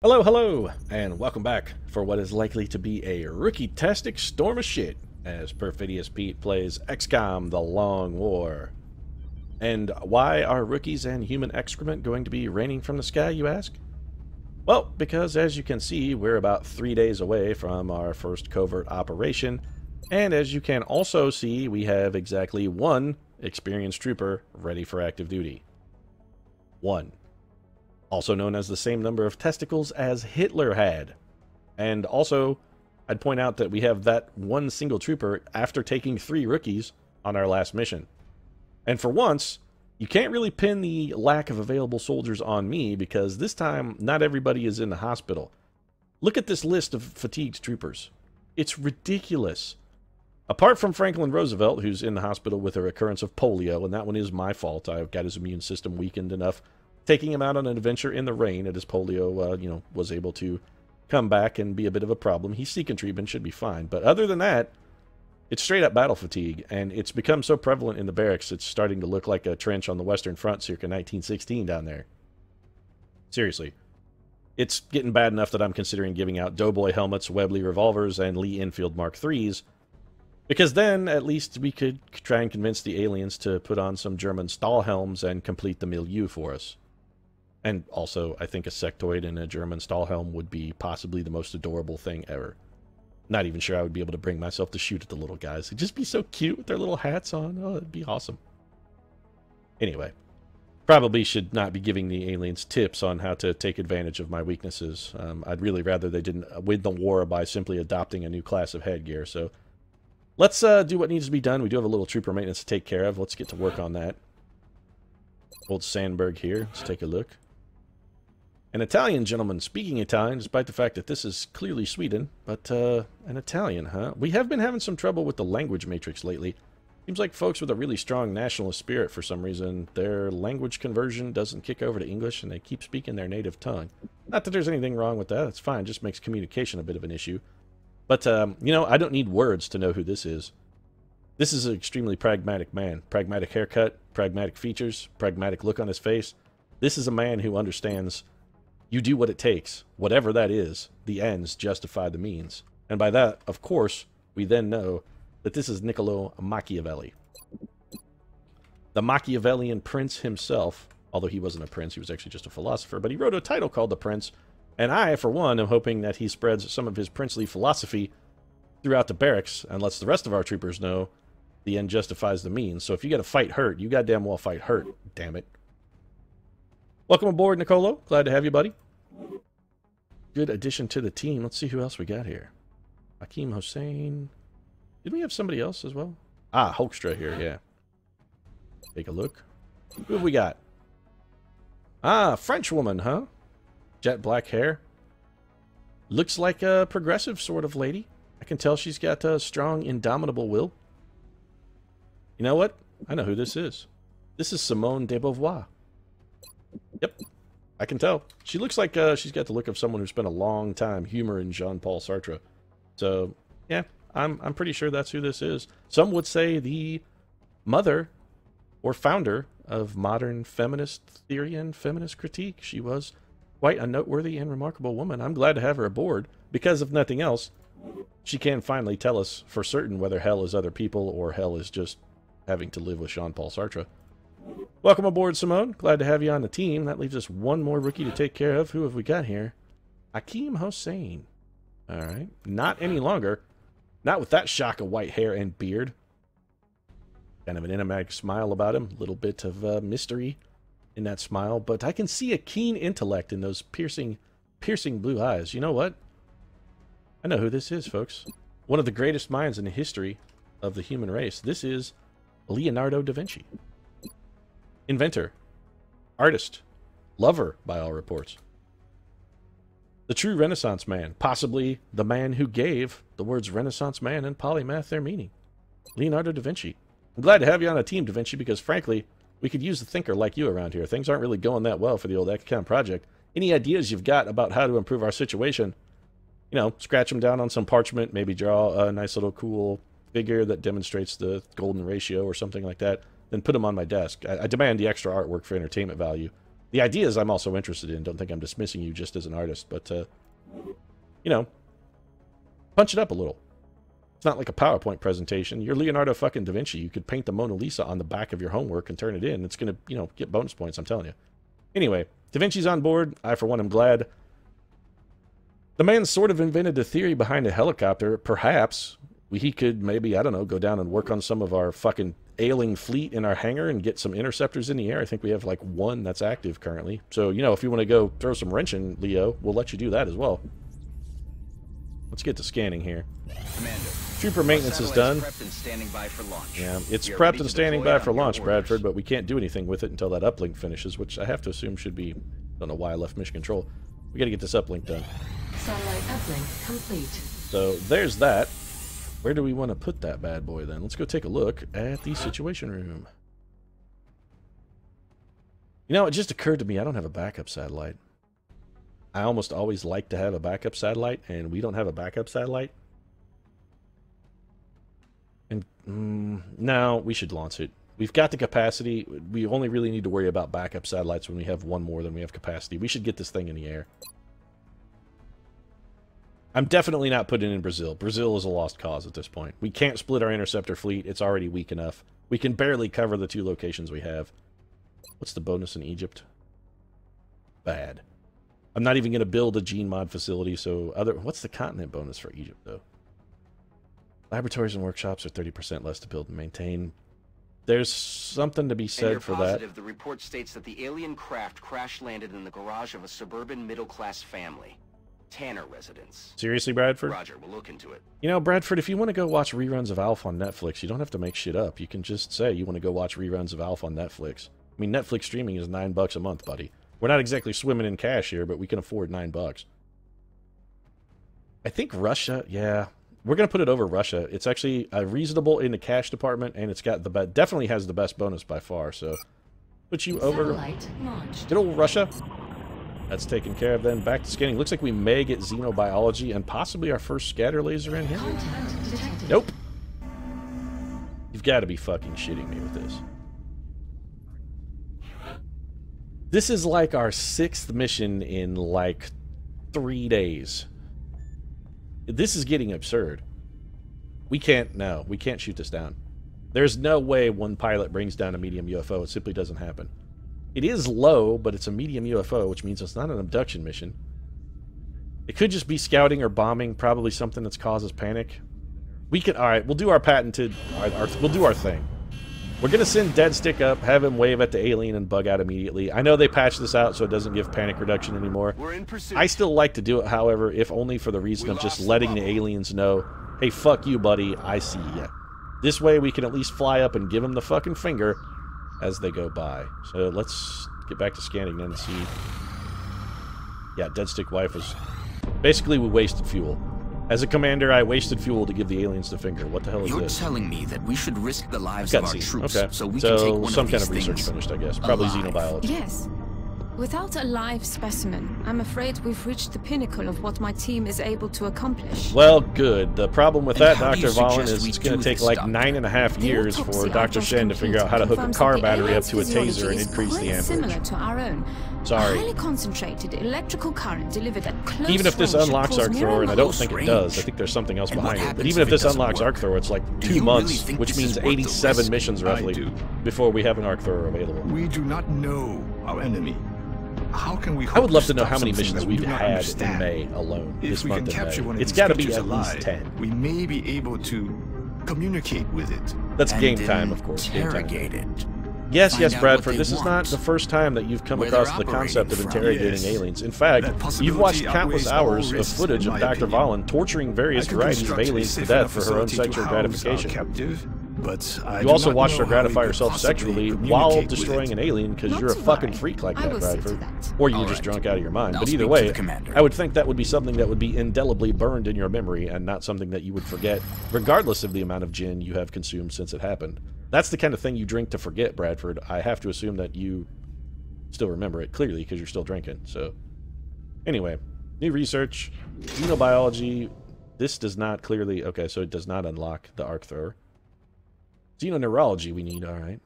Hello, hello, and welcome back for what is likely to be a rookie-tastic storm of shit as Perfidious Pete plays XCOM: The Long War. And why are rookies and human excrement going to be raining from the sky, you ask? Well, because as you can see, we're about 3 days away from our first covert operation, and as you can also see, we have exactly one experienced trooper ready for active duty. One. Also known as the same number of testicles as Hitler had. And also, I'd point out that we have that one single trooper after taking 3 rookies on our last mission. And for once, you can't really pin the lack of available soldiers on me because this time, not everybody is in the hospital. Look at this list of fatigued troopers. It's ridiculous. Apart from Franklin Roosevelt, who's in the hospital with a recurrence of polio, and that one is my fault. I got his immune system weakened enough taking him out on an adventure in the rain, and his polio, was able to come back and be a bit of a problem. He's seeking treatment, should be fine. But other than that, it's straight up battle fatigue, and it's become so prevalent in the barracks, it's starting to look like a trench on the Western Front circa 1916 down there. Seriously. It's getting bad enough that I'm considering giving out Doughboy helmets, Webley revolvers, and Lee Enfield Mark IIIs, because then, at least, we could try and convince the aliens to put on some German Stahlhelms and complete the milieu for us. And also, I think a sectoid in a German Stahlhelm would be possibly the most adorable thing ever. Not even sure I would be able to bring myself to shoot at the little guys. They'd just be so cute with their little hats on. Oh, it'd be awesome. Anyway, probably should not be giving the aliens tips on how to take advantage of my weaknesses. I'd really rather they didn't win the war by simply adopting a new class of headgear. So let's do what needs to be done. We do have a little trooper maintenance to take care of. Let's get to work on that. Old Sandberg here. Let's take a look. An Italian gentleman speaking Italian, despite the fact that this is clearly Sweden, but an Italian, huh? We have been having some trouble with the language matrix lately. Seems like folks with a really strong nationalist spirit, for some reason, their language conversion doesn't kick over to English, and they keep speaking their native tongue. Not that there's anything wrong with that, it's fine, it just makes communication a bit of an issue. But, I don't need words to know who this is. This is an extremely pragmatic man. Pragmatic haircut, pragmatic features, pragmatic look on his face. This is a man who understands you do what it takes, whatever that is. The ends justify the means. And by that, of course, we then know that this is Niccolo Machiavelli. The Machiavellian prince himself, although he wasn't a prince, he was actually just a philosopher, but he wrote a title called The Prince, and I, for one, am hoping that he spreads some of his princely philosophy throughout the barracks and lets the rest of our troopers know the end justifies the means. So if you gotta fight hurt, you goddamn well fight hurt, damn it. Welcome aboard, Nicolo. Glad to have you, buddy. Good addition to the team. Let's see who else we got here. Hakeem Hossein. Did we have somebody else as well? Ah, Hoekstra here, yeah. Take a look. Who have we got? Ah, French woman, huh? Jet black hair. Looks like a progressive sort of lady. I can tell she's got a strong, indomitable will. You know what? I know who this is. This is Simone de Beauvoir. Yep, I can tell. She looks like she's got the look of someone who spent a long time humoring Jean-Paul Sartre. So, yeah, I'm pretty sure that's who this is. Some would say the mother or founder of modern feminist theory and feminist critique. She was quite a noteworthy and remarkable woman. I'm glad to have her aboard because, if nothing else, she can finally tell us for certain whether hell is other people or hell is just having to live with Jean-Paul Sartre. Welcome aboard, Simone. Glad to have you on the team. That leaves us one more rookie to take care of. Who have we got here? Hakeem Hossein. Alright. Not any longer. Not with that shock of white hair and beard. Kind of an enigmatic smile about him. A little bit of mystery in that smile. But I can see a keen intellect in those piercing blue eyes. You know what? I know who this is, folks. One of the greatest minds in the history of the human race. This is Leonardo da Vinci. Inventor, artist, lover, by all reports. The true Renaissance man, possibly the man who gave the words Renaissance man and polymath their meaning. Leonardo da Vinci. I'm glad to have you on a team, da Vinci, because frankly, we could use a thinker like you around here. Things aren't really going that well for the old XCOM project. Any ideas you've got about how to improve our situation, scratch them down on some parchment, maybe draw a nice little cool figure that demonstrates the golden ratio or something like that. Then put them on my desk. I demand the extra artwork for entertainment value. The ideas I'm also interested in. Don't think I'm dismissing you just as an artist, but, you know, punch it up a little. It's not like a PowerPoint presentation. You're Leonardo fucking da Vinci. You could paint the Mona Lisa on the back of your homework and turn it in. It's going to, you know, get bonus points, I'm telling you. Anyway, da Vinci's on board. I, for one, am glad. The man sort of invented the theory behind a helicopter. Perhaps he could maybe, I don't know, go down and work on some of our fucking ailing fleet in our hangar and get some interceptors in the air. I think we have like one that's active currently. So, you know, if you want to go throw some wrenching, Leo, we'll let you do that as well. Let's get to scanning here. Commander, Trooper maintenance is done. prepped and standing by for launch. Yeah, it's prepped and standing by for launch, Bradford, but we can't do anything with it until that uplink finishes, which I have to assume should be... I don't know why I left mission control. We gotta get this uplink done. Satellite uplink complete. So, there's that. Where do we want to put that bad boy, then? Let's go take a look at the Situation Room. You know, it just occurred to me I don't have a backup satellite. I almost always like to have a backup satellite, and we don't have a backup satellite. And, no, we should launch it. We've got the capacity. We only really need to worry about backup satellites when we have one more than we have capacity. We should get this thing in the air. I'm definitely not putting it in Brazil. Brazil is a lost cause at this point. We can't split our interceptor fleet. It's already weak enough. We can barely cover the 2 locations we have. What's the bonus in Egypt? Bad. I'm not even going to build a gene mod facility, so what's the continent bonus for Egypt, though? Laboratories and workshops are 30% less to build and maintain. There's something to be said for that. The report states that the alien craft crash-landed in the garage of a suburban middle-class family. Tanner residence. Seriously, Bradford? Roger, we'll look into it. You know, Bradford, if you want to go watch reruns of Alf on Netflix, you don't have to make shit up. You can just say you want to go watch reruns of Alf on Netflix. I mean, Netflix streaming is $9 a month, buddy. We're not exactly swimming in cash here, but we can afford $9. I think Russia, yeah. We're going to put it over Russia. It's actually reasonable in the cash department, and it's got the definitely has the best bonus by far, so put you over good old Russia. That's taken care of then. Back to scanning. Looks like we may get xenobiology and possibly our first scatter laser in here. Nope. You've got to be fucking shitting me with this. This is like our 6th mission in like 3 days. This is getting absurd. We can't shoot this down. There's no way one pilot brings down a medium UFO. It simply doesn't happen. It is low, but it's a medium UFO, which means it's not an abduction mission. It could just be scouting or bombing, probably something that causes panic. We can, alright, we'll do our patented, we'll do our thing. We're going to send Dead Stick up, have him wave at the alien and bug out immediately. I know they patched this out so it doesn't give panic reduction anymore. We're in pursuit. I still like to do it, however, if only for the reason of just letting the aliens know, hey, fuck you, buddy, I see ya. This way we can at least fly up and give them the fucking finger as they go by. So let's get back to scanning then and see. Yeah, Dead Stick wife was... Basically, we wasted fuel. As a commander, I wasted fuel to give the aliens the finger. What the hell is this? You're telling me that we should risk the lives of our troops so we can take one some of kind these of research things finished, I guess. Probably alive. xenobiology. Yes. Without a live specimen, I'm afraid we've reached the pinnacle of what my team is able to accomplish. Well, good. The problem with that, how do Dr. you Valen, suggest is we it's going to do take this, like Doctor? 9.5 The years for autopsy Dr. I just Shen to figure out how to hook a confirms car that the battery up alien's to a taser physiology and is increase the quite amperage. similar to our own. Sorry. Highly concentrated electrical current delivered at close Even if this range unlocks cause Arc Thrower, and I don't think it range. does, I think there's something else And what behind it. But happens even if if it this doesn't unlocks work? Arc Thrower, it's like Do 2 you months, really think which this means is worth the 87 risk? missions I roughly do. before we have an Arc Thrower available. We do not know our enemy. How can we hope I would love to know stop how many something missions that we we've do not had in understand? May alone, If this we can month capture in one May. of It's these got to be creatures at least alive, 10. we may be able to communicate with it. That's And game time, of course. Game time. interrogate it. Yes, Find yes, out Bradford, what they this is not want. the first time that you've come Where across they're the concept of operating from. interrogating Yes. aliens. In fact, That you've possibility watched countless outweighs all hours of risks, footage in of my Dr. opinion. Valen torturing various I could varieties of construct a aliens to safe death enough for her own facility to sexual house our gratification. captive, but I You do also not watched know her how we gratify could herself possibly sexually communicate while with destroying it. an alien because Not you're a to fucking worry. freak like I that, will see to Bradford. that. Or you were All just right. drunk out of your mind. I'll But speak either to way, the commander. I would think that would be something that would be indelibly burned in your memory and not something that you would forget, regardless of the amount of gin you have consumed since it happened. That's the kind of thing you drink to forget, Bradford. I have to assume that you still remember it clearly because you're still drinking. So, anyway, new research, xenobiology. This does not clearly... Okay, so it does not unlock the Arc Thrower. Xenoneurology we need, alright.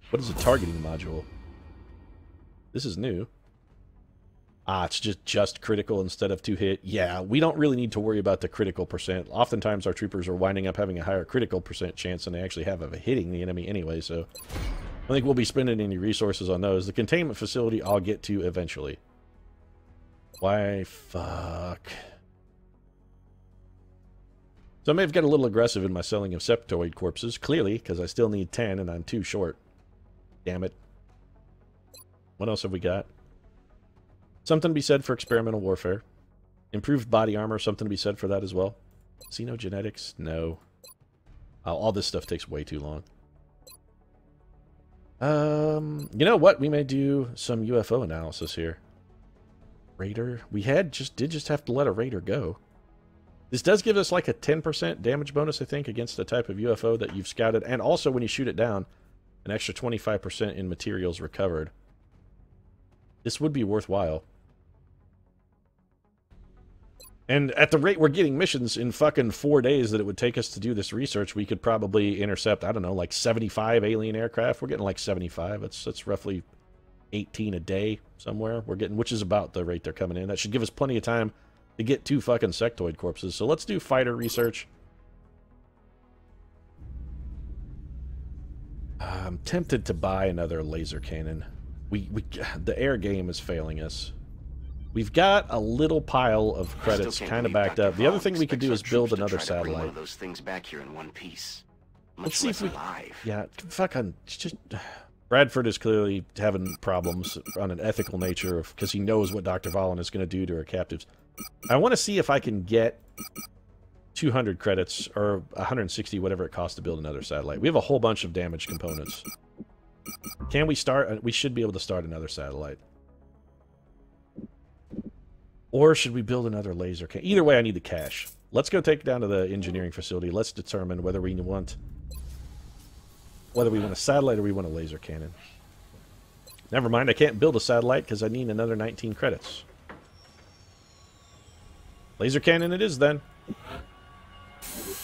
What is a targeting module? This is new. Ah, it's just critical instead of 2 hit. Yeah, we don't really need to worry about the critical percent. Oftentimes our troopers are winding up having a higher critical percent chance than they actually have of hitting the enemy anyway, so I think we'll be spending any resources on those. The containment facility I'll get to eventually. Why, fuck. So I may have got a little aggressive in my selling of septoid corpses, clearly, because I still need 10 and I'm too short. Damn it. What else have we got? Something to be said for experimental warfare. Improved body armor, something to be said for that as well. Xenogenetics? No. All this stuff takes way too long. You know what? We may do some UFO analysis here. Raider? We did just have to let a Raider go. This does give us like a 10% damage bonus, I think, against the type of UFO that you've scouted. And also, when you shoot it down, an extra 25% in materials recovered. This would be worthwhile. And at the rate we're getting missions in fucking 4 days that it would take us to do this research, we could probably intercept, I don't know, like 75 alien aircraft. We're getting like 75. That's roughly 18 a day somewhere. We're getting, which is about the rate they're coming in. That should give us plenty of time to get 2 fucking sectoid corpses. So let's do fighter research. I'm tempted to buy another laser cannon. The air game is failing us. We've got a little pile of credits kind of backed up. The other thing we could do is build another satellite. One of those things back here in one piece. Let's see if we... Yeah, fucking... Just... Bradford is clearly having problems on an ethical nature because he knows what Dr. Valen is going to do to our captives. I want to see if I can get 200 credits or 160, whatever it costs to build another satellite. We have a whole bunch of damaged components. Can we start? We should be able to start another satellite. Or should we build another laser cannon? Either way, I need the cash. Let's go take it down to the engineering facility. Let's determine whether we want a satellite or we want a laser cannon. Never mind, I can't build a satellite because I need another 19 credits. Laser cannon it is, then.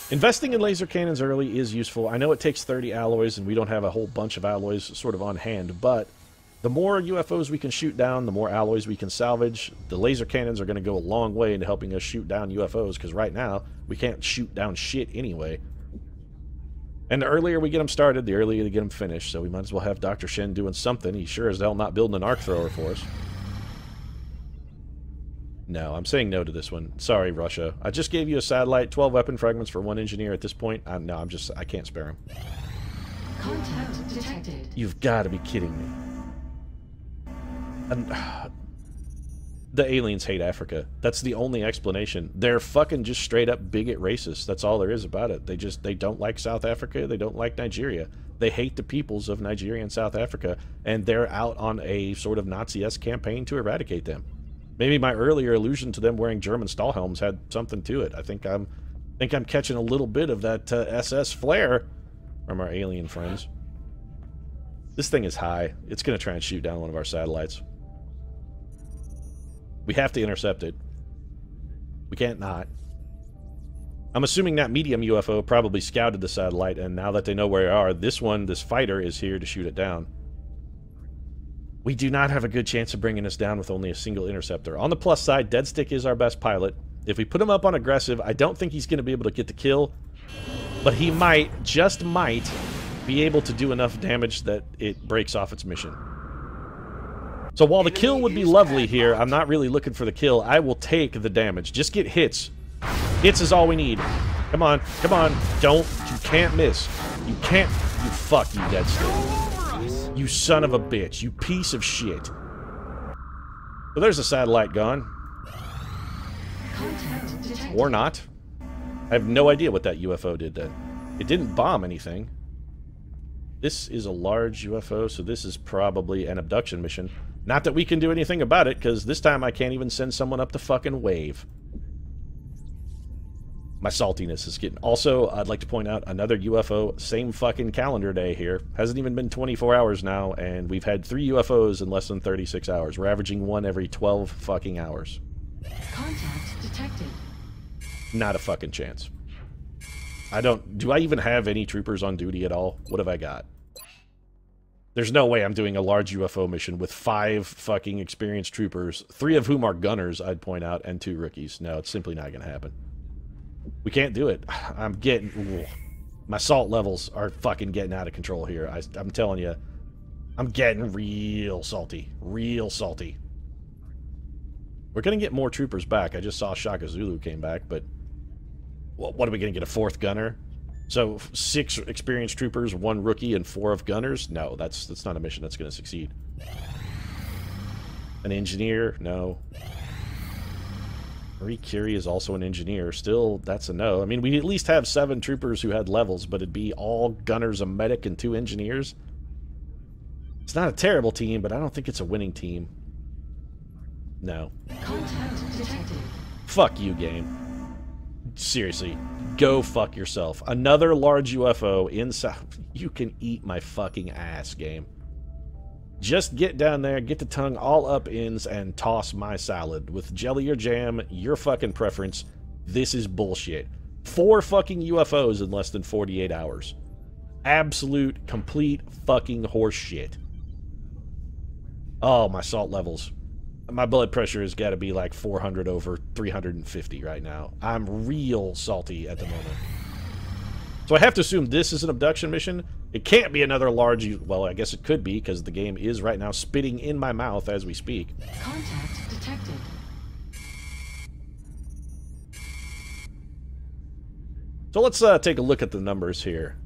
Investing in laser cannons early is useful. I know it takes 30 alloys, and we don't have a whole bunch of alloys sort of on hand, but the more UFOs we can shoot down, the more alloys we can salvage. The laser cannons are going to go a long way into helping us shoot down UFOs, because right now, we can't shoot down shit anyway. And the earlier we get them started, the earlier they get them finished, so we might as well have Dr. Shen doing something. He sure as hell not building an arc thrower for us. No, I'm saying no to this one. Sorry, Russia. I just gave you a satellite, 12 weapon fragments for 1 engineer at this point. No, I can't spare him. Contact detected. You've got to be kidding me. And, the aliens hate Africa. That's the only explanation. They're fucking just straight up bigot racists. That's all there is about it. They don't like South Africa. They don't like Nigeria. They hate the peoples of Nigeria and South Africa, and they're out on a sort of Nazi-esque campaign to eradicate them. Maybe my earlier allusion to them wearing German Stahlhelms had something to it. I think I'm catching a little bit of that SS flair from our alien friends. This thing is high. It's going to try and shoot down one of our satellites. We have to intercept it. We can't not. I'm assuming that medium UFO probably scouted the satellite, and now that they know where we are, this fighter is here to shoot it down. We do not have a good chance of bringing us down with only a single interceptor. On the plus side, Deadstick is our best pilot. If we put him up on aggressive, I don't think he's going to be able to get the kill, but he might, just might, be able to do enough damage that it breaks off its mission. So while the kill would be lovely here, I'm not really looking for the kill. I will take the damage. Just get hits. Hits is all we need. Come on, come on. You can't miss. You can't, you fuck, you Deadstick. You son of a bitch. You piece of shit. So there's a satellite gone. Or not. I have no idea what that UFO did then. It didn't bomb anything. This is a large UFO, so this is probably an abduction mission. Not that we can do anything about it, because this time I can't even send someone up to fucking wave. My saltiness is getting... Also, I'd like to point out another UFO, same fucking calendar day here. Hasn't even been 24 hours now, and we've had 3 UFOs in less than 36 hours. We're averaging 1 every 12 fucking hours. Contact detected. Not a fucking chance. Do I even have any troopers on duty at all? What have I got? There's no way I'm doing a large UFO mission with 5 fucking experienced troopers, 3 of whom are gunners, I'd point out, and 2 rookies. No, it's simply not going to happen. We can't do it. I'm getting... Ugh. My salt levels are fucking getting out of control here. I'm telling you. I'm getting real salty. Real salty. We're going to get more troopers back. I just saw Shaka Zulu came back, but... Well, what are we going to get, a 4th gunner? So, 6 experienced troopers, 1 rookie, and 4 of gunners? No, that's not a mission that's going to succeed. An engineer? No. Marie Curie is also an engineer. Still, that's a no. I mean, we at least have 7 troopers who had levels, but it'd be all gunners, a medic, and 2 engineers. It's not a terrible team, but I don't think it's a winning team. No. Contact detected. Fuck you, game. Seriously, go fuck yourself. Another large UFO inside. You can eat my fucking ass, game. Just get down there, get the tongue all up ins, and toss my salad. With jelly or jam, your fucking preference. This is bullshit. 4 fucking UFOs in less than 48 hours. Absolute, complete fucking horse shit. Oh, my salt levels. My blood pressure has got to be like 400 over 350 right now. I'm real salty at the moment. So I have to assume this is an abduction mission. It can't be another large... Well, I guess it could be, because the game is right now spitting in my mouth as we speak. Contact detected. So let's take a look at the numbers here.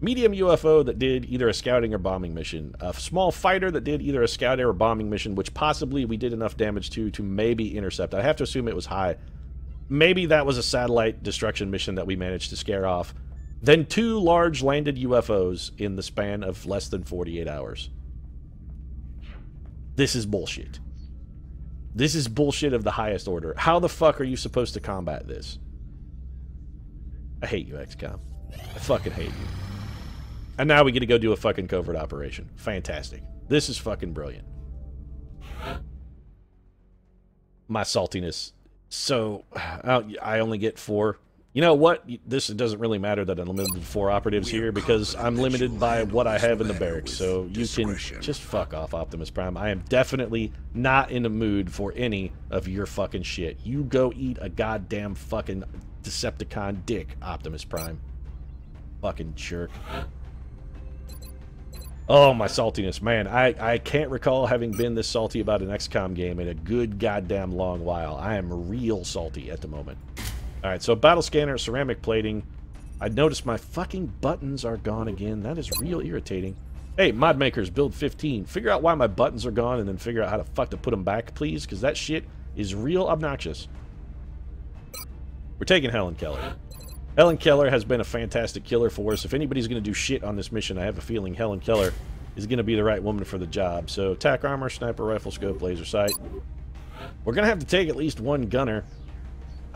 Medium UFO that did either a scouting or bombing mission. A small fighter that did either a scouting or bombing mission, which possibly we did enough damage to maybe intercept. I have to assume it was high. Maybe that was a satellite destruction mission that we managed to scare off. Then 2 large landed UFOs in the span of less than 48 hours. This is bullshit. This is bullshit of the highest order. How the fuck are you supposed to combat this? I hate you, XCOM. I fucking hate you. And now we get to go do a fucking covert operation. Fantastic. This is fucking brilliant. My saltiness. So, I only get 4. You know what? This doesn't really matter that I'm limited to 4 operatives here, because I'm limited by what I have in the barracks. So you can just fuck off, Optimus Prime. I am definitely not in the mood for any of your fucking shit. You go eat a goddamn fucking Decepticon dick, Optimus Prime. Fucking jerk. Oh, my saltiness. Man, I can't recall having been this salty about an XCOM game in a good goddamn long while. I am real salty at the moment. Alright, so battle scanner, ceramic plating. I noticed my fucking buttons are gone again. That is real irritating. Hey, mod makers, build 15. Figure out why my buttons are gone and then figure out how to fuck to put them back, please, because that shit is real obnoxious. We're taking Helen Keller. Helen Keller has been a fantastic killer for us. If anybody's going to do shit on this mission, I have a feeling Helen Keller is going to be the right woman for the job. So, attack armor, sniper rifle, scope, laser sight. We're going to have to take at least 1 gunner.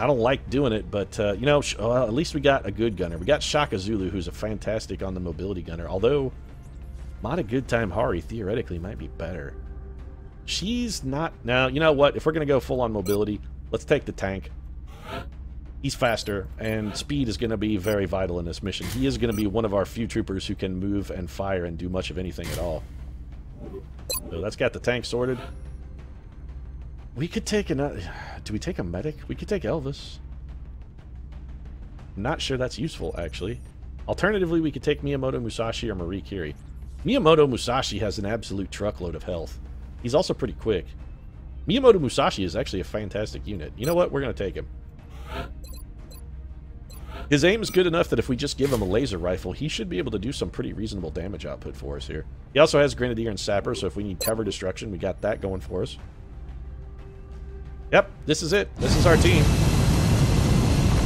I don't like doing it, but, you know, at least we got a good gunner. We got Shaka Zulu, who's a fantastic on the mobility gunner. Although, Mata Good Time Hari theoretically might be better. She's not... Now, you know what? If we're going to go full-on mobility, let's take the tank. He's faster, and speed is going to be very vital in this mission. He is going to be one of our few troopers who can move and fire and do much of anything at all. So that's got the tank sorted. We could take another... Do we take a medic? We could take Elvis. I'm not sure that's useful, actually. Alternatively, we could take Miyamoto Musashi or Marie Curie. Miyamoto Musashi has an absolute truckload of health. He's also pretty quick. Miyamoto Musashi is actually a fantastic unit. You know what? We're going to take him. His aim is good enough that if we just give him a laser rifle, he should be able to do some pretty reasonable damage output for us here. He also has Grenadier and Sapper, so if we need cover destruction, we got that going for us. Yep, this is it. This is our team.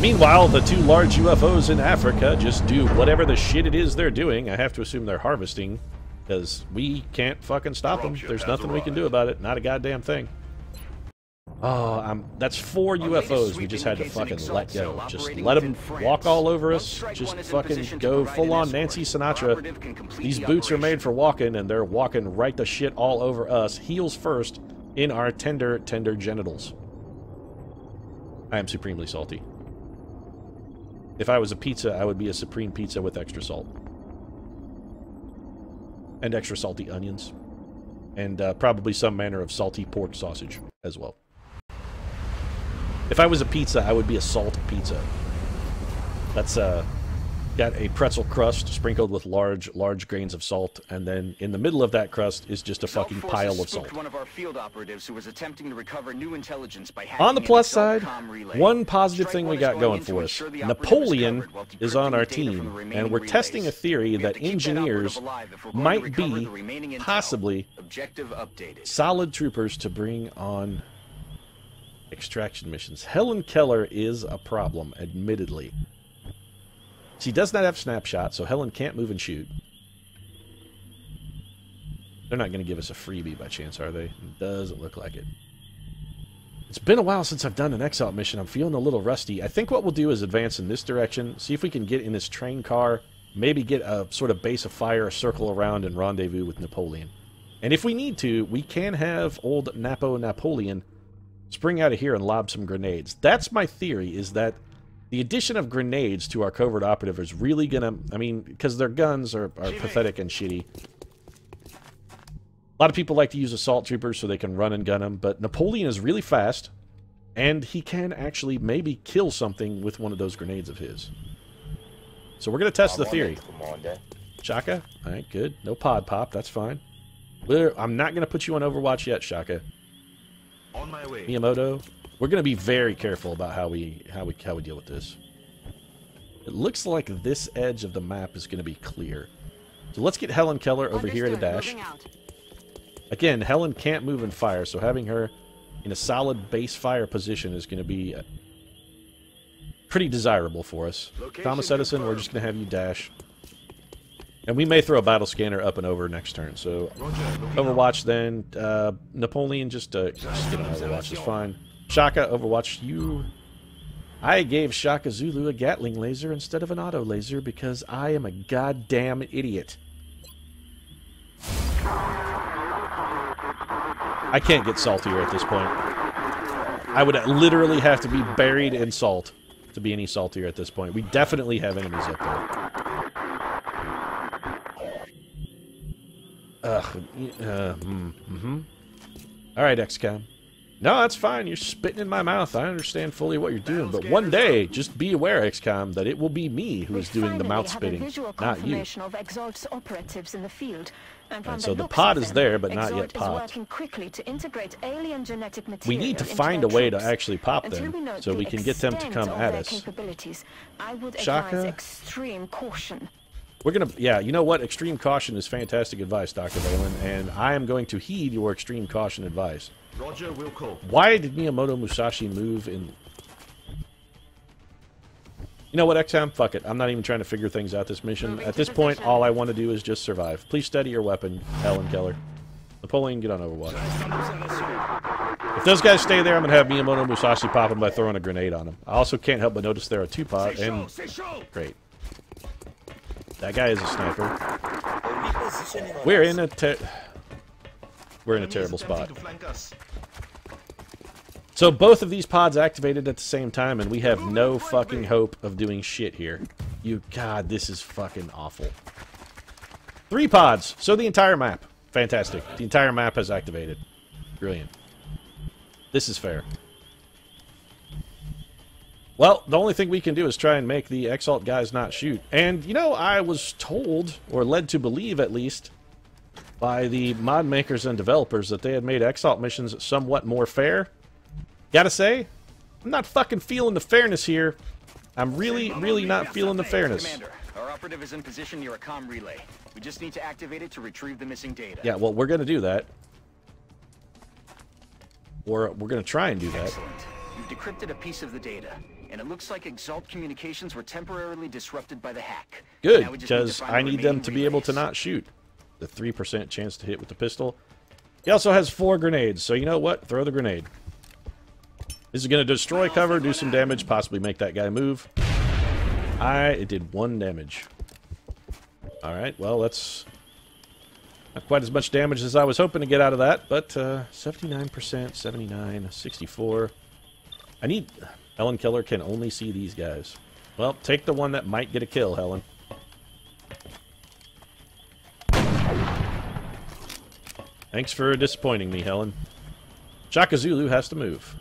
Meanwhile, the 2 large UFOs in Africa just do whatever the shit it is they're doing. I have to assume they're harvesting, because we can't fucking stop them. There's nothing we can do about it. Not a goddamn thing. Oh, that's 4 UFOs we just had to fucking let go. Just let them walk all over us. Just fucking go full-on Nancy Sinatra. These boots are made for walking, and they're walking right the shit all over us. Heels first in our tender genitals. I am supremely salty. If I was a pizza, I would be a supreme pizza with extra salt. And extra salty onions. And probably some manner of salty pork sausage as well. If I was a pizza, I would be a salt pizza. That's got a pretzel crust sprinkled with large grains of salt, and then in the middle of that crust is just a fucking pile of salt. One of our field operatives who was attempting to recover new intelligence by on the plus side, one positive thing we got going for us. Napoleon is on our team, and we're testing a theory that engineers might be, possibly, solid troopers to bring on extraction missions. Helen Keller is a problem, admittedly. She does not have snapshot, so Helen can't move and shoot. They're not going to give us a freebie by chance, are they? Doesn't look like it. It's been a while since I've done an Exalt mission. I'm feeling a little rusty. I think what we'll do is advance in this direction, see if we can get in this train car, maybe get a sort of base of fire, circle around, and rendezvous with Napoleon. And if we need to, we can have old Napoleon spring out of here and lob some grenades. That's my theory, is that the addition of grenades to our covert operative is really gonna... I mean, because their guns are pathetic and shitty. A lot of people like to use assault troopers so they can run and gun them, but Napoleon is really fast, and he can actually maybe kill something with one of those grenades of his. So we're gonna test the theory. Shaka? Alright, good. No pod pop, that's fine. I'm not gonna put you on Overwatch yet, Shaka. On my way. Miyamoto. We're going to be very careful about how we deal with this. It looks like this edge of the map is going to be clear. So let's get Helen Keller over here at a dash. Again, Helen can't move and fire, so having her in a solid base fire position is going to be pretty desirable for us. Thomas Edison, we're just going to have you dash. And we may throw a battle scanner up and over next turn. So Overwatch then. Napoleon, just get an Overwatch is fine. Shaka, Overwatch, you... I gave Shaka Zulu a Gatling laser instead of an auto laser because I am a goddamn idiot. I can't get saltier at this point. I would literally have to be buried in salt to be any saltier at this point. We definitely have enemies up there. Alright, XCOM. No, that's fine. You're spitting in my mouth. I understand fully what you're doing. But one day, just be aware, XCOM, that it will be me who is doing the mouth spitting, not you. And so the pod is there, but not yet popped. We need to find a way to actually pop them, so we can get them to come at us. Shaka? We're gonna... Yeah, you know what? Extreme caution is fantastic advice, Dr. Valen, and I am going to heed your extreme caution advice. Roger, will call. Why did Miyamoto Musashi move in... You know what, XCOM? Fuck it. I'm not even trying to figure things out this mission. At this point, all I want to do is just survive. Please steady your weapon, Helen Keller. Napoleon, get on Overwatch. If those guys stay there, I'm going to have Miyamoto Musashi pop them by throwing a grenade on them. I also can't help but notice they're a two-pot, and... Great. That guy is a sniper. We're in a terrible spot. So both of these pods activated at the same time, and we have no fucking hope of doing shit here. God, this is fucking awful. 3 pods, so the entire map. Fantastic. The entire map has activated. Brilliant. This is fair. Well, the only thing we can do is try and make the Exalt guys not shoot. And, you know, I was told, or led to believe at least, by the mod makers and developers that they had made Exalt missions somewhat more fair. Gotta say, I'm not fucking feeling the fairness here. I'm really not feeling the fairness. Commander, our operative is in position near a comm relay. We just need to activate it to retrieve the missing data. Yeah, well, we're gonna do that. Or we're gonna try and do that. Excellent. You've decrypted a piece of the data, and it looks like Exalt communications were temporarily disrupted by the hack. Good, because I need them to be able to not shoot. The 3% chance to hit with the pistol. He also has 4 grenades, so you know what? Throw the grenade. This is going to destroy cover, do some damage, possibly make that guy move. It did 1 damage. Alright, well, that's not quite as much damage as I was hoping to get out of that, but 79%, 79, 64. I need... Helen Keller can only see these guys. Well, take the one that might get a kill, Helen. Thanks for disappointing me, Helen. Shaka Zulu has to move.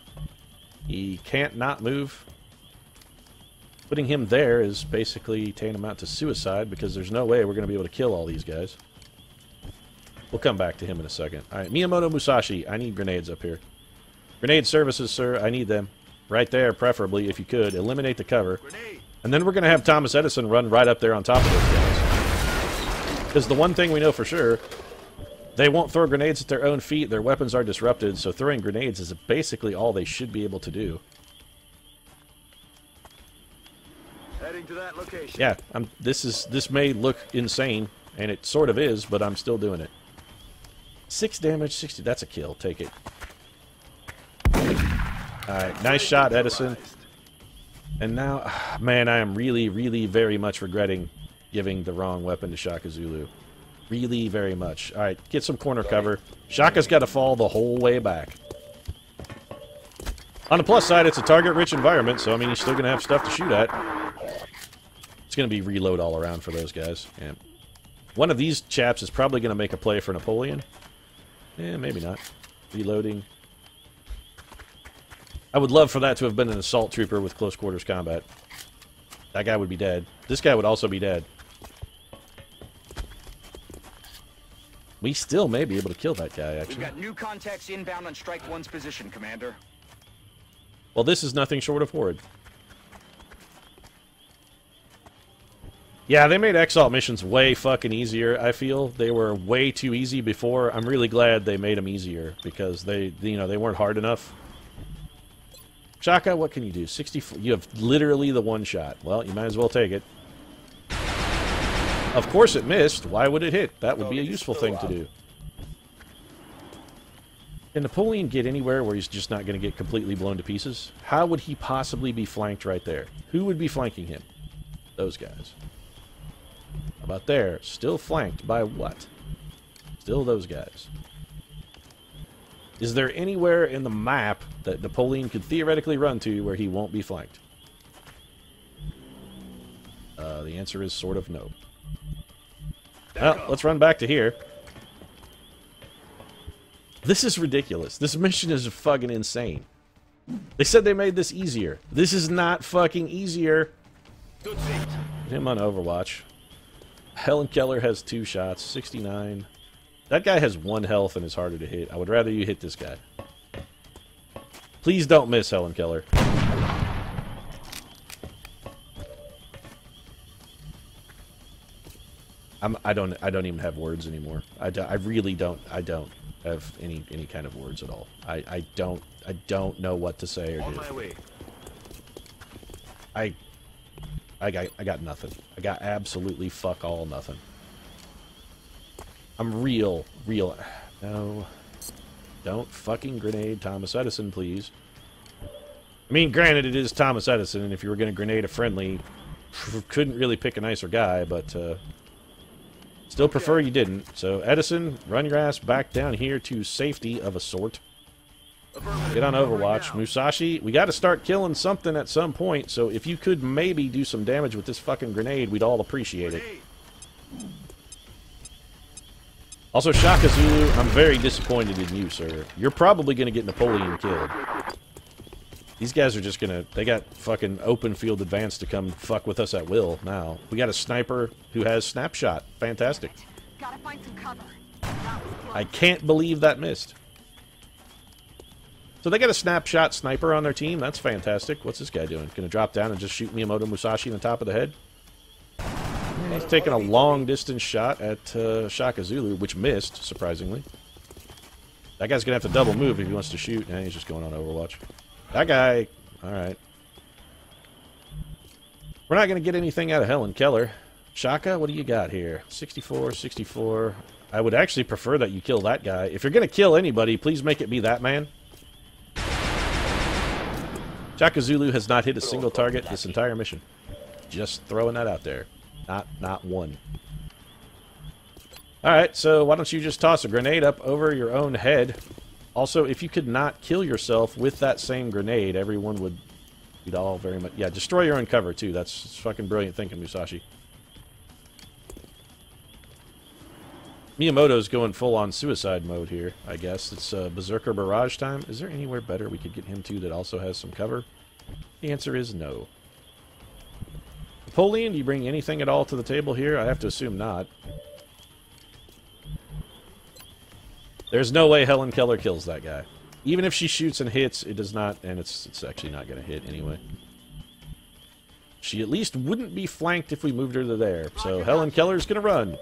He can't not move. Putting him there is basically tantamount to suicide because there's no way we're going to be able to kill all these guys. We'll come back to him in a second. Alright, Miyamoto Musashi, I need grenades up here. Grenade services, sir, I need them. Right there, preferably, if you could. Eliminate the cover. And then we're going to have Thomas Edison run right up there on top of those guys. Because the one thing we know for sure, they won't throw grenades at their own feet. Their weapons are disrupted, so throwing grenades is basically all they should be able to do. Heading to that location. Yeah, this may look insane, and it sort of is, but I'm still doing it. 6 damage, 60. That's a kill. Take it. Alright, nice shot, Edison. And now, man, I am really, really very much regretting giving the wrong weapon to Shaka Zulu. Really, very much. Alright, get some corner cover. Shaka's got to fall the whole way back. On the plus side, it's a target-rich environment, so, I mean, he's still going to have stuff to shoot at. It's going to be reload all around for those guys. Yeah. One of these chaps is probably going to make a play for Napoleon. Eh, maybe not. Reloading. I would love for that to have been an assault trooper with close quarters combat. That guy would be dead. This guy would also be dead. We still may be able to kill that guy, actually. We've got new contacts inbound on Strike 1's position, Commander. Well, this is nothing short of horrid. Yeah, they made XCOM missions way fucking easier, I feel. They were way too easy before. I'm really glad they made them easier, because they weren't hard enough. Shaka, what can you do? 64. You have literally the one shot. Well, you might as well take it. Of course it missed. Why would it hit? That would be a useful thing to do. Can Napoleon get anywhere where he's just not going to get completely blown to pieces? How would he possibly be flanked right there? Who would be flanking him? Those guys. How about there? Still flanked by what? Still those guys. Is there anywhere in the map that Napoleon could theoretically run to where he won't be flanked? The answer is sort of no. Well, let's run back to here. This is ridiculous. This mission is fucking insane. They said they made this easier. This is not fucking easier. Put him on Overwatch. Helen Keller has 2 shots, 69. That guy has 1 health and is harder to hit. I would rather you hit this guy. Please don't miss, Helen Keller. I don't even have words anymore. I really don't. I don't have any kind of words at all. I don't know what to say or do. On my way. I got nothing. I got absolutely fuck all nothing. I'm real. No. Don't fucking grenade Thomas Edison, please. I mean, granted, it is Thomas Edison, and if you were going to grenade a friendly, couldn't really pick a nicer guy, but still prefer you didn't. So, Edison, run your ass back down here to safety of a sort. Get on Overwatch. Musashi, we got to start killing something at some point, so if you could maybe do some damage with this fucking grenade, we'd all appreciate it. Also, Shaka Zulu, I'm very disappointed in you, sir. You're probably going to get Napoleon killed. These guys are just going to... They got fucking open field advance to come fuck with us at will now. We got a sniper who has snapshot. Fantastic. Gotta find some cover. I can't believe that missed. So they got a snapshot sniper on their team. That's fantastic. What's this guy doing? Going to drop down and just shoot Miyamoto Musashi in the top of the head? He's taking a long-distance shot at Shaka Zulu, which missed, surprisingly. That guy's going to have to double move if he wants to shoot. Nah, he's just going on Overwatch. That guy... Alright. We're not going to get anything out of Helen Keller. Shaka, what do you got here? 64, 64. I would actually prefer that you kill that guy. If you're going to kill anybody, please make it be that man. Shaka Zulu has not hit a single target this entire mission. Just throwing that out there. Not one. Alright, so why don't you just toss a grenade up over your own head. Also, if you could not kill yourself with that same grenade, everyone would... We'd all very much... Yeah, destroy your own cover, too. That's fucking brilliant thinking, Musashi. Miyamoto's going full-on suicide mode here, I guess. It's Berserker Barrage time. Is there anywhere better we could get him to that also has some cover? The answer is no. Napoleon, do you bring anything at all to the table here? I have to assume not. There's no way Helen Keller kills that guy. Even if she shoots and hits, it does not, and it's actually not going to hit anyway. She at least wouldn't be flanked if we moved her to there. So Helen Keller's going to run.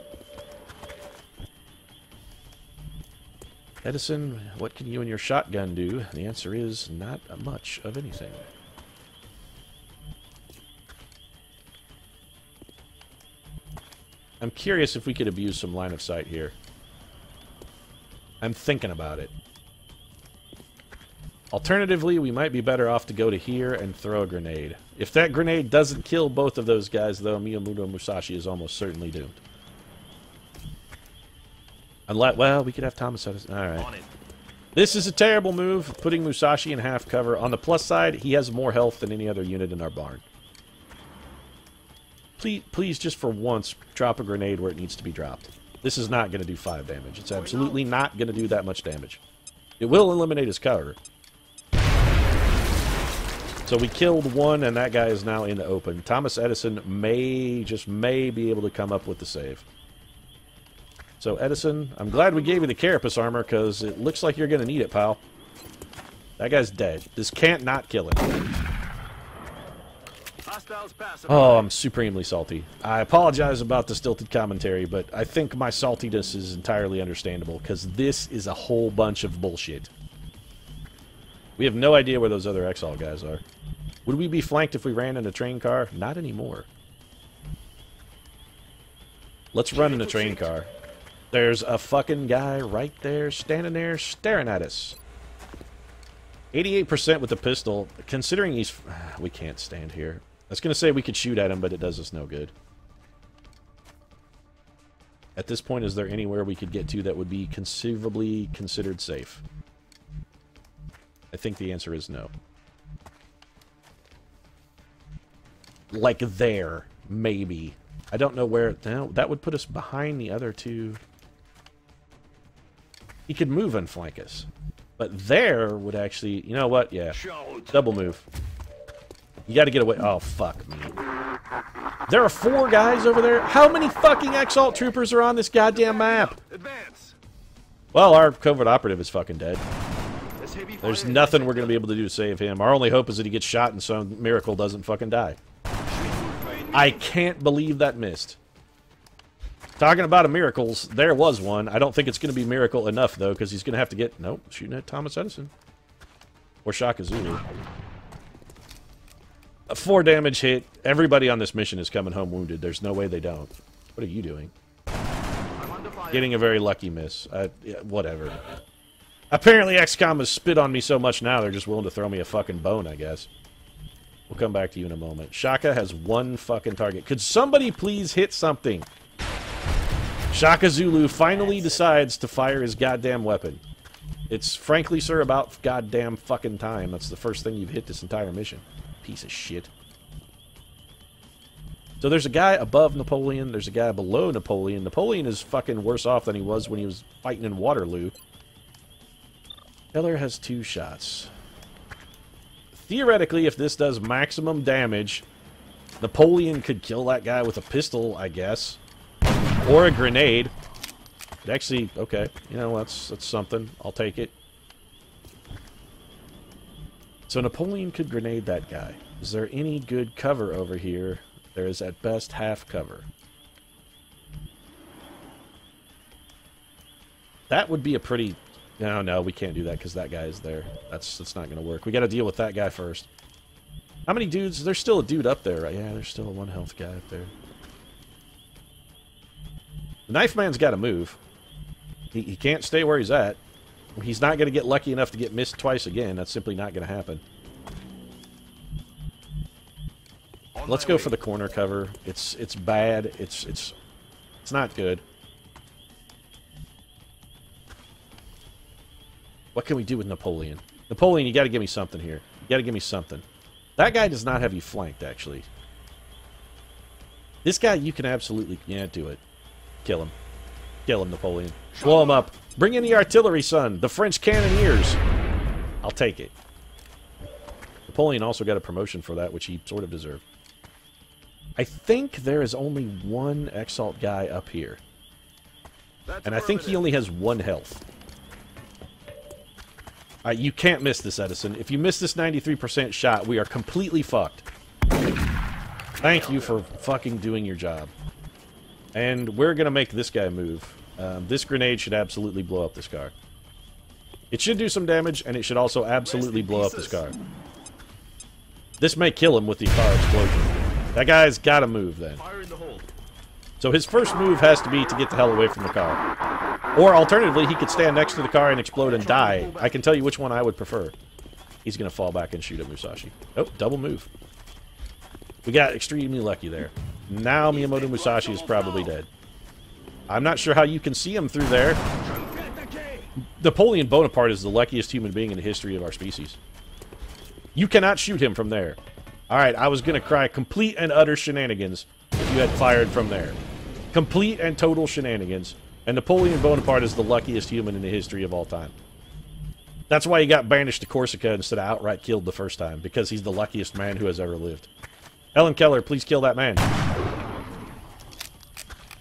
Edison, what can you and your shotgun do? The answer is not much of anything. I'm curious if we could abuse some line of sight here. I'm thinking about it. Alternatively, we might be better off to go to here and throw a grenade. If that grenade doesn't kill both of those guys, though, Miyamoto Musashi is almost certainly doomed. Unless, well, we could have Thomas Edison. Alright. This is a terrible move, putting Musashi in half cover. On the plus side, he has more health than any other unit in our barn. Please, just for once, drop a grenade where it needs to be dropped. This is not going to do 5 damage. It's absolutely not going to do that much damage. It will eliminate his cover. So we killed one, and that guy is now in the open. Thomas Edison may be able to come up with the save. So, Edison, I'm glad we gave you the Carapace armor, because it looks like you're going to need it, pal. That guy's dead. This can't not kill him. Oh, I'm supremely salty. I apologize about the stilted commentary, but I think my saltiness is entirely understandable, because this is a whole bunch of bullshit. We have no idea where those other Exalt guys are. Would we be flanked if we ran in a train car? Not anymore. Let's run in a train car. There's a fucking guy right there, standing there, staring at us. 88% with the pistol. Considering he's... we can't stand here. I was going to say we could shoot at him, but it does us no good. At this point, is there anywhere we could get to that would be conceivably considered safe? I think the answer is no. Like there, maybe. I don't know where... No, that would put us behind the other two. He could move and flank us. But there would actually... You know what? Yeah. Double move. You gotta get away. Oh, fuck me. There are 4 guys over there? How many fucking Exalt troopers are on this goddamn map? Well, our covert operative is fucking dead. There's nothing we're gonna be able to do to save him. Our only hope is that he gets shot and some miracle doesn't fucking die. I can't believe that missed. Talking about miracles, there was one. I don't think it's going to be miracle enough, though, because he's going to have to get... Nope, shooting at Thomas Edison. Or Shaka Zulu. A 4 damage hit. Everybody on this mission is coming home wounded. There's no way they don't. What are you doing? Getting a very lucky miss. Yeah, whatever. Apparently XCOM has spit on me so much now, they're just willing to throw me a fucking bone, I guess. We'll come back to you in a moment. Shaka has 1 fucking target. Could somebody please hit something? Shaka Zulu finally decides to fire his goddamn weapon. It's, frankly, sir, about goddamn fucking time. That's the first thing you've hit this entire mission. Piece of shit. So there's a guy above Napoleon. There's a guy below Napoleon. Napoleon is fucking worse off than he was when he was fighting in Waterloo. Keller has 2 shots. Theoretically, if this does maximum damage, Napoleon could kill that guy with a pistol, I guess. Or a grenade. But actually, okay. You know, that's something. I'll take it. So Napoleon could grenade that guy. Is there any good cover over here? There is at best half cover. That would be a pretty... No, we can't do that because that guy is there. That's not going to work. We got to deal with that guy first. How many dudes? There's still a dude up there, right? Yeah, there's still a 1 health guy up there. The Knife Man's got to move. He can't stay where he's at. He's not going to get lucky enough to get missed twice again. That's simply not going to happen. Let's go for the corner cover. It's bad. It's not good. What can we do with Napoleon? Napoleon, you got to give me something here. You got to give me something. That guy does not have you flanked, actually. This guy, you can absolutely... Yeah, do it. Kill him. Kill him, Napoleon. Blow him up. Bring in the artillery, son. The French cannoneers. I'll take it. Napoleon also got a promotion for that, which he sort of deserved. I think there is only one Exalt guy up here. And I think he only has 1 health. You can't miss this, Edison. If you miss this 93% shot, we are completely fucked. Thank you for fucking doing your job. And we're going to make this guy move. This grenade should absolutely blow up this car. It should do some damage, and it should also absolutely blow up this car. This may kill him with the car explosion. That guy's got to move, then. So his first move has to be to get the hell away from the car. Or, alternatively, he could stand next to the car and explode and die. I can tell you which one I would prefer. He's going to fall back and shoot at Musashi. Oh, double move. We got extremely lucky there. Now Miyamoto Musashi is probably dead. I'm not sure how you can see him through there. Napoleon Bonaparte is the luckiest human being in the history of our species. You cannot shoot him from there. Alright, I was going to cry complete and utter shenanigans if you had fired from there. Complete and total shenanigans. And Napoleon Bonaparte is the luckiest human in the history of all time. That's why he got banished to Corsica instead of outright killed the first time, because he's the luckiest man who has ever lived. Helen Keller, please kill that man.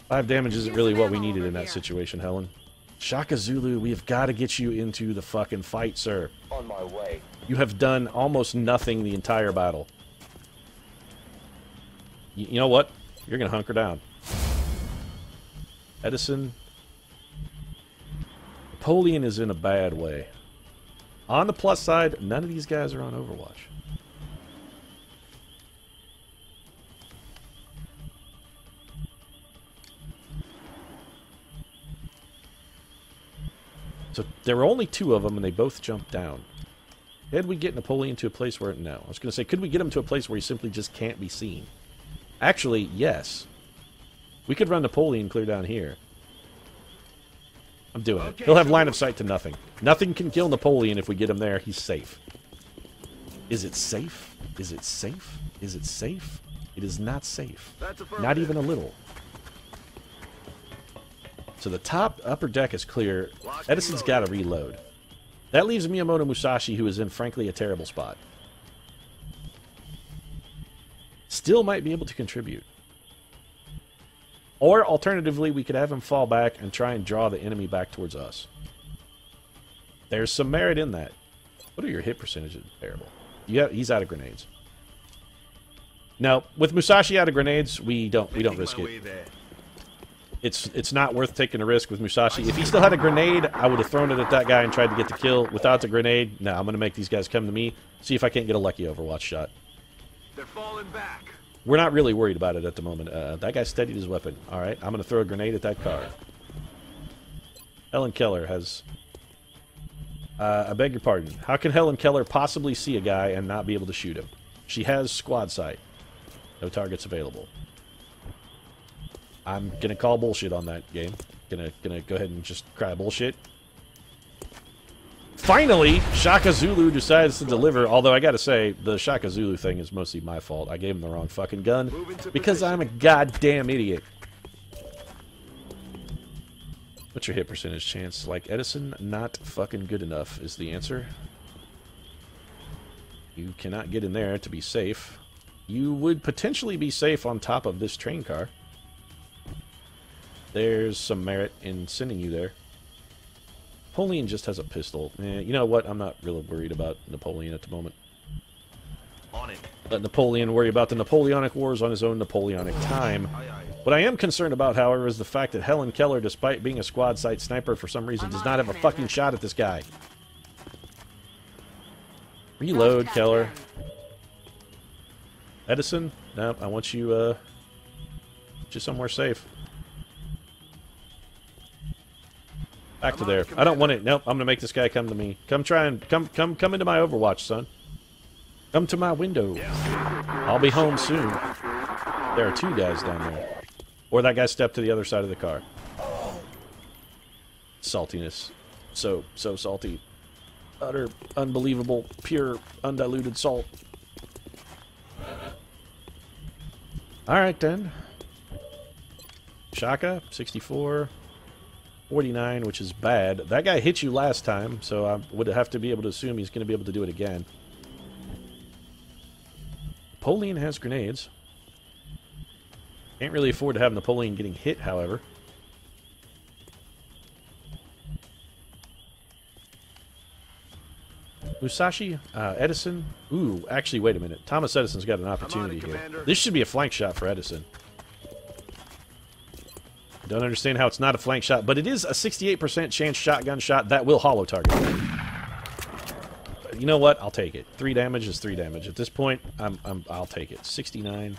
5 damage isn't really what we needed in that situation, Helen. Shaka Zulu, we have got to get you into the fucking fight, sir. On my way. You have done almost nothing the entire battle. You know what? You're going to hunker down. Edison. Napoleon is in a bad way. On the plus side, none of these guys are on Overwatch. So there were only 2 of them, and they both jumped down. Could we get Napoleon to a place where... No. I was going to say, could we get him to a place where he simply just can't be seen? Actually, yes. We could run Napoleon clear down here. I'm doing it. He'll have line of sight to nothing. Nothing can kill Napoleon if we get him there. He's safe. Is it safe? Is it safe? Is it safe? It is not safe. Not even a little. So the upper deck is clear. Edison's got to reload. That leaves Miyamoto Musashi, who is in, frankly, a terrible spot. Still might be able to contribute. Or, alternatively, we could have him fall back and try and draw the enemy back towards us. There's some merit in that. What are your hit percentages? Terrible. He's out of grenades. No, with Musashi out of grenades, we don't risk it. It's not worth taking a risk with Musashi. If he still had a grenade, I would have thrown it at that guy and tried to get the kill. Without the grenade, no, I'm going to make these guys come to me, see if I can't get a lucky Overwatch shot. They're falling back. We're not really worried about it at the moment. That guy steadied his weapon. All right, I'm going to throw a grenade at that car. Helen Keller has... I beg your pardon. How can Helen Keller possibly see a guy and not be able to shoot him? She has squad sight. No targets available. I'm gonna call bullshit on that game. Gonna go ahead and just cry bullshit. Finally, Shaka Zulu decides to deliver, although I gotta say, the Shaka Zulu thing is mostly my fault. I gave him the wrong fucking gun because I'm a goddamn idiot. What's your hit percentage chance? Like Edison, not fucking good enough is the answer. You cannot get in there to be safe. You would potentially be safe on top of this train car. There's some merit in sending you there. Napoleon just has a pistol. You know what? I'm not really worried about Napoleon at the moment. On it. Let Napoleon worry about the Napoleonic Wars on his own Napoleonic time. What I am concerned about, however, is the fact that Helen Keller, despite being a squad sight sniper for some reason, does not have a fucking shot at this guy. Reload, Keller. Edison? No, I want you, just somewhere safe. Back to there. I don't want it. Nope, I'm gonna make this guy come to me. Come try and come into my Overwatch, son. Come to my window. I'll be home soon. There are 2 guys down there. Or that guy stepped to the other side of the car. Saltiness. So salty. Utter, unbelievable, pure, undiluted salt. Alright then. Shaka, 64. 49, which is bad. That guy hit you last time, so I would have to be able to assume he's going to be able to do it again. Napoleon has grenades. Can't really afford to have Napoleon getting hit, however. Musashi, Edison. Ooh, actually, wait a minute. Thomas Edison's got an opportunity here. This should be a flank shot for Edison. Don't understand how it's not a flank shot, but it is a 68% chance shotgun shot that will hollow target. You know what? I'll take it. 3 damage is 3 damage. At this point, I'll take it. 69,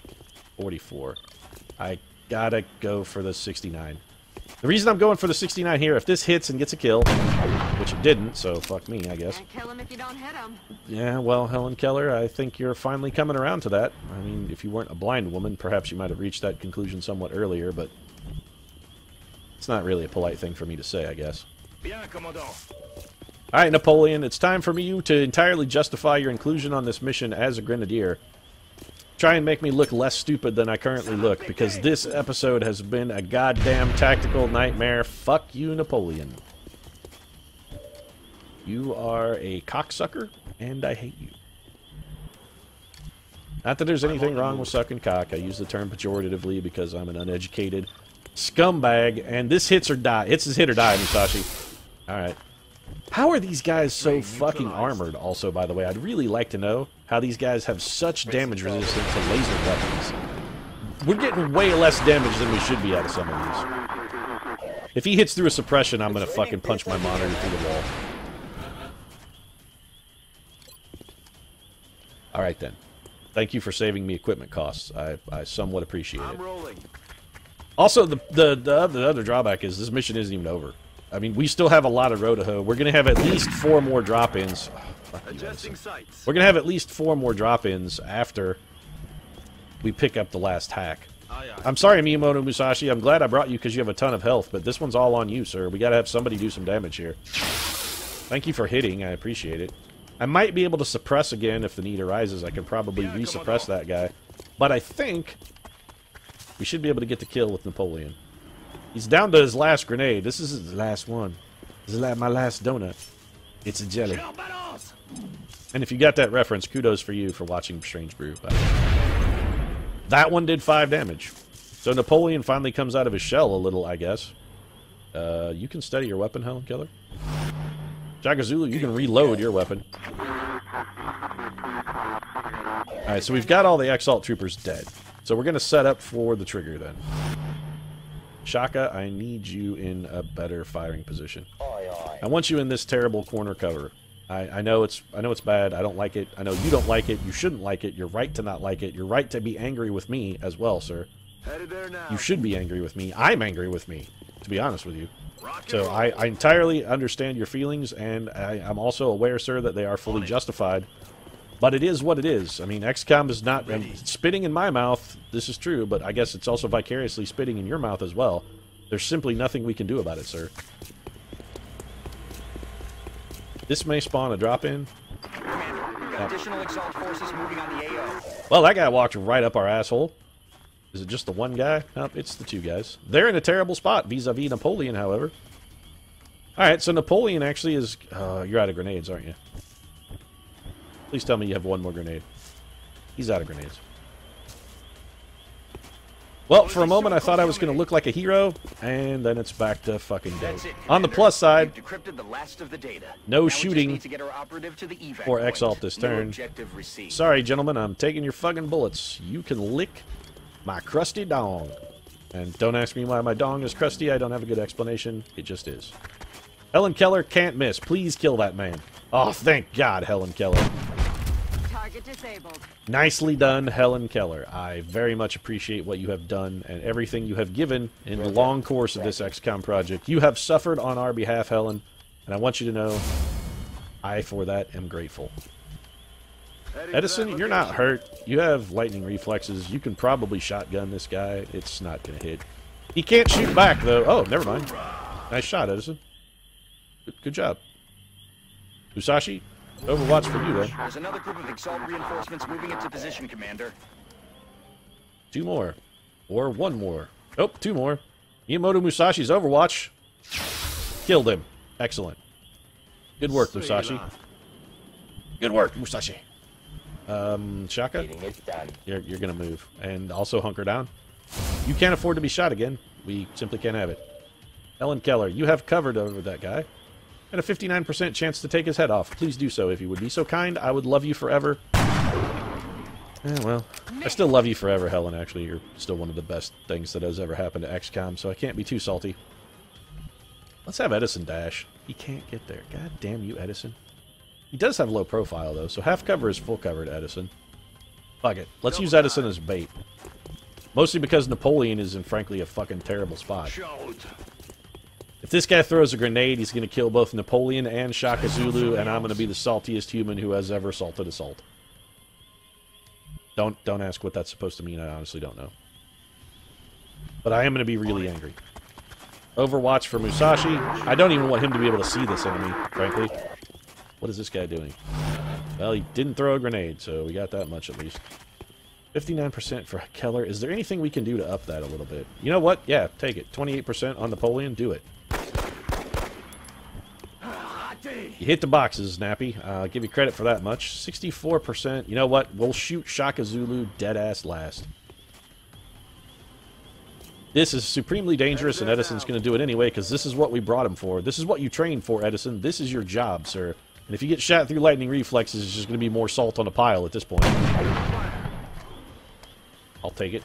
44. I gotta go for the 69. The reason I'm going for the 69 here, if this hits and gets a kill, which it didn't, so fuck me, I guess. Can't kill him if you don't hit him. Yeah, well, Helen Keller, I think you're finally coming around to that. I mean, if you weren't a blind woman, perhaps you might have reached that conclusion somewhat earlier, but it's not really a polite thing for me to say, I guess. Alright, Napoleon, it's time for you to entirely justify your inclusion on this mission as a grenadier. Try and make me look less stupid than I currently look, because this episode has been a goddamn tactical nightmare. Fuck you, Napoleon. You are a cocksucker, and I hate you. Not that there's anything wrong with sucking cock. I use the term pejoratively because I'm an uneducated scumbag, and this hits or die. It's his hit or die, Musashi. Alright. How are these guys so fucking armored, also, by the way? I'd really like to know how these guys have such damage resistance to laser weapons. We're getting way less damage than we should be out of some of these. If he hits through a suppression, I'm gonna fucking punch my monitor through the wall. Alright then. Thank you for saving me equipment costs. I somewhat appreciate it. Also, the other drawback is this mission isn't even over. I mean, we still have a lot of road to hoe. We're going to have at least 4 more drop-ins. We're going to have at least 4 more drop-ins after we pick up the last hack. I'm sorry, Miyamoto Musashi. I'm glad I brought you because you have a ton of health, but this one's all on you, sir. We got to have somebody do some damage here. Thank you for hitting. I appreciate it. I might be able to suppress again if the need arises. I could probably resuppress that guy. But I think we should be able to get the kill with Napoleon. He's down to his last grenade. This is his last one. This is my last donut. It's a jelly. And if you got that reference, kudos for you for watching Strange Brew. That one did 5 damage. So Napoleon finally comes out of his shell a little, I guess. You can steady your weapon, Helen Keller. Jagazulu, you can reload your weapon. Alright, so we've got all the Exalt troopers dead. So we're going to set up for the trigger then. Shaka, I need you in a better firing position. I want you in this terrible corner cover. I know it's bad. I don't like it. I know you don't like it. You shouldn't like it. You're right to not like it. You're right to be angry with me as well, sir. You should be angry with me. I'm angry with me, to be honest with you. So I entirely understand your feelings, and I'm also aware, sir, that they are fully justified. But it is what it is. I mean, XCOM is not spitting in my mouth. This is true, but I guess it's also vicariously spitting in your mouth as well. There's simply nothing we can do about it, sir. This may spawn a drop-in. Additional Exalt forces moving on the AO. Well, that guy walked right up our asshole. Is it just the one guy? Nope, it's the 2 guys. They're in a terrible spot vis-a-vis Napoleon, however. Alright, so Napoleon actually is... you're out of grenades, aren't you? Please tell me you have 1 more grenade. He's out of grenades. Well, for a moment I thought I was going to look like a hero, and then it's back to fucking dead. On the plus side, no shooting for Exalt this turn. Sorry, gentlemen, I'm taking your fucking bullets. You can lick my crusty dong. And don't ask me why my dong is crusty. I don't have a good explanation. It just is. Helen Keller can't miss. Please kill that man. Oh, thank God, Helen Keller. Target disabled. Nicely done, Helen Keller. I very much appreciate what you have done and everything you have given in the long course of this XCOM project. You have suffered on our behalf, Helen, and I want you to know I, for that, am grateful. Edison, you're not hurt. You have lightning reflexes. You can probably shotgun this guy. It's not going to hit. He can't shoot back, though. Oh, never mind. Nice shot, Edison. Good job. Musashi, Overwatch for you, then. There's another group of Exalt reinforcements moving into position, Commander. 2 more. Or 1 more. Oh, 2 more. Miyamoto Musashi's Overwatch. Killed him. Excellent. Good work, Musashi. Good work, Musashi. Shaka? You're gonna move. And also hunker down. You can't afford to be shot again. We simply can't have it. Helen Keller, you have covered over that guy. And a 59% chance to take his head off. Please do so if you would be so kind. I would love you forever. Well, I still love you forever, Helen, actually. You're still one of the best things that has ever happened to XCOM, so I can't be too salty. Let's have Edison dash. He can't get there. God damn you, Edison. He does have low profile, though, so half cover is full cover to Edison. Fuck it. Let's use Edison as bait. Mostly because Napoleon is in, frankly, a fucking terrible spot. If this guy throws a grenade, he's going to kill both Napoleon and Shaka Zulu, and I'm going to be the saltiest human who has ever salted a salt. Don't ask what that's supposed to mean. I honestly don't know. But I am going to be really angry. Overwatch for Musashi. I don't even want him to be able to see this enemy, frankly. What is this guy doing? Well, he didn't throw a grenade, so we got that much at least. 59% for Keller. Is there anything we can do to up that a little bit? You know what? Yeah, take it. 28% on Napoleon. Do it. You hit the boxes, Nappy. I'll give you credit for that much. 64%. You know what? We'll shoot Shaka Zulu dead-ass last. This is supremely dangerous, and Edison's going to do it anyway, because this is what we brought him for. This is what you trained for, Edison. This is your job, sir. And if you get shot through lightning reflexes, it's just going to be more salt on a pile at this point. I'll take it.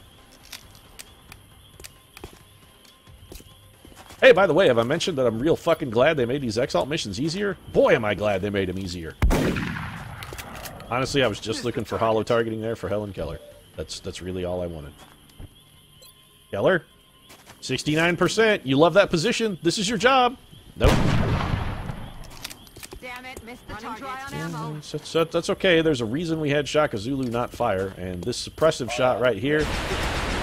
Hey, by the way, have I mentioned that I'm real fucking glad they made these Exalt missions easier? Boy, am I glad they made them easier. Honestly, I was just looking for hollow targeting there for Helen Keller. That's really all I wanted. Keller? 69%. You love that position. This is your job. Nope. Damn it, missed the target. Dry on ammo. That's okay. There's a reason we had Shaka Zulu not fire, and this suppressive shot right here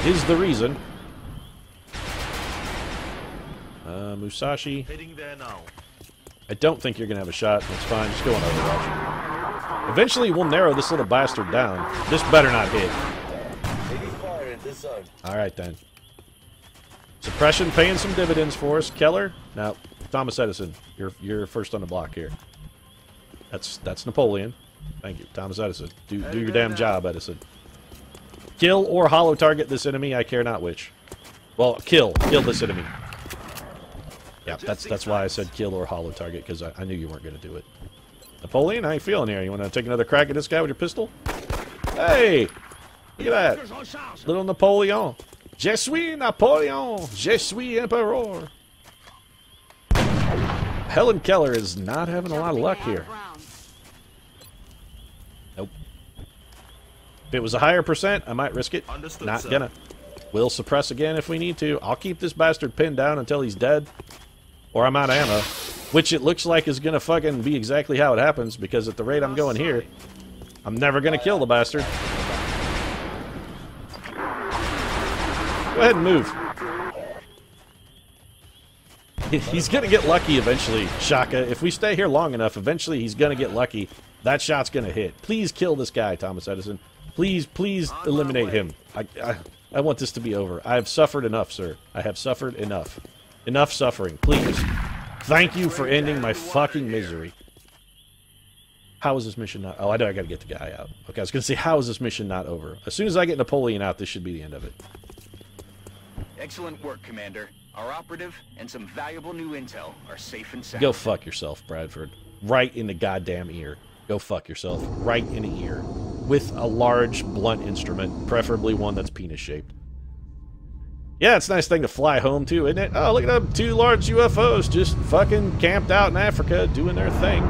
is the reason. Musashi. Heading there now. I don't think you're going to have a shot. That's fine. Just go on Overwatch. Eventually, we'll narrow this little bastard down. This better not hit. Alright, then. Suppression paying some dividends for us. Keller? Now, Thomas Edison. You're first on the block here. That's Napoleon. Thank you. Thomas Edison. Do your damn job, Edison. Kill or hollow target this enemy. I care not which. Well, kill. Kill this enemy. Yeah, that's why I said kill or hollow target, because I knew you weren't going to do it. Napoleon, how you feeling here? You want to take another crack at this guy with your pistol? Hey! Look at that. Little Napoleon. Je suis Napoleon. Je suis Emperor. Helen Keller is not having a lot of luck here. Nope. If it was a higher percent, I might risk it. Understood, not sir. gonna. We'll suppress again if we need to. I'll keep this bastard pinned down until he's dead. Or I'm out of ammo. Which it looks like is gonna fucking be exactly how it happens, because at the rate I'm going here, I'm never gonna kill the bastard. Go ahead and move. He's gonna get lucky eventually, Shaka. If we stay here long enough, eventually he's gonna get lucky. That shot's gonna hit. Please kill this guy, Thomas Edison. Please eliminate him. I want this to be over. I have suffered enough, sir. I have suffered enough. Enough suffering. Please. Thank you for ending my fucking misery. How is this mission not... Oh, I know I gotta get the guy out. Okay, I was gonna say, how is this mission not over? As soon as I get Napoleon out, this should be the end of it. Excellent work, Commander. Our operative and some valuable new intel are safe and sound. Go fuck yourself, Bradford. Right in the goddamn ear. Go fuck yourself. Right in the ear. With a large, blunt instrument. Preferably one that's penis-shaped. Yeah, it's a nice thing to fly home to, isn't it? Oh, look at them. 2 large UFOs just fucking camped out in Africa doing their thing.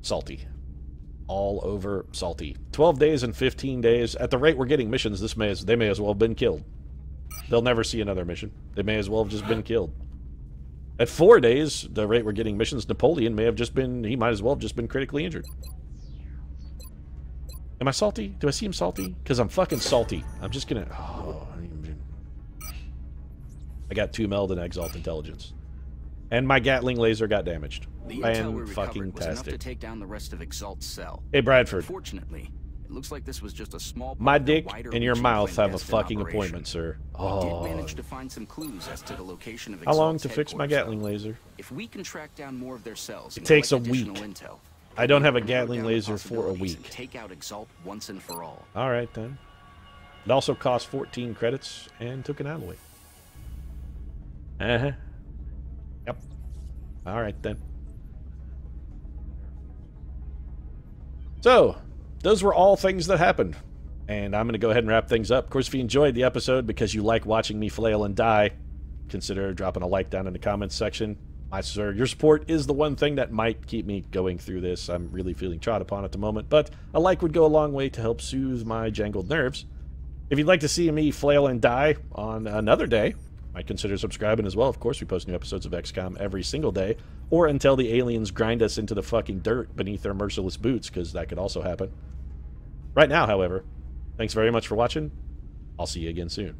Salty. All over salty. 12 days and 15 days. At the rate we're getting missions, they may as well have been killed. They'll never see another mission. They may as well have just been killed. At 4 days, the rate we're getting missions, Napoleon may have just been... He might as well have just been critically injured. Am I salty? Do I see him salty? Because I'm fucking salty. I'm just gonna... Oh, I got 2 meld and Exalt Intelligence. And my Gatling laser got damaged. The intel we fucking recovered was enough to tastic. take down the rest of Exalt's cell. Hey, Bradford. Fortunately, Looks like this was just a small part My of the dick wider and your reaching mouth have a clandestine fucking operation. appointment, sir. We Oh. did manage to find some clues as to the location of How long Exalt's to fix my headquarters, Gatling though. laser? If we can track down more of their cells, It and takes collect a week. additional intel, I don't have a we can narrow Gatling down the laser for a possibilities week. and take out Exalt once and for all. All right, then. It also cost 14 credits and took an alloy. Uh-huh. Yep. All right, then. So, those were all things that happened. And I'm going to go ahead and wrap things up. Of course, if you enjoyed the episode because you like watching me flail and die, consider dropping a like down in the comments section. Your support is the one thing that might keep me going through this. I'm really feeling trod upon at the moment, but a like would go a long way to help soothe my jangled nerves. If you'd like to see me flail and die on another day, might consider subscribing as well. Of course, we post new episodes of XCOM every single day, or until the aliens grind us into the fucking dirt beneath their merciless boots, because that could also happen. Right now, however, thanks very much for watching. I'll see you again soon.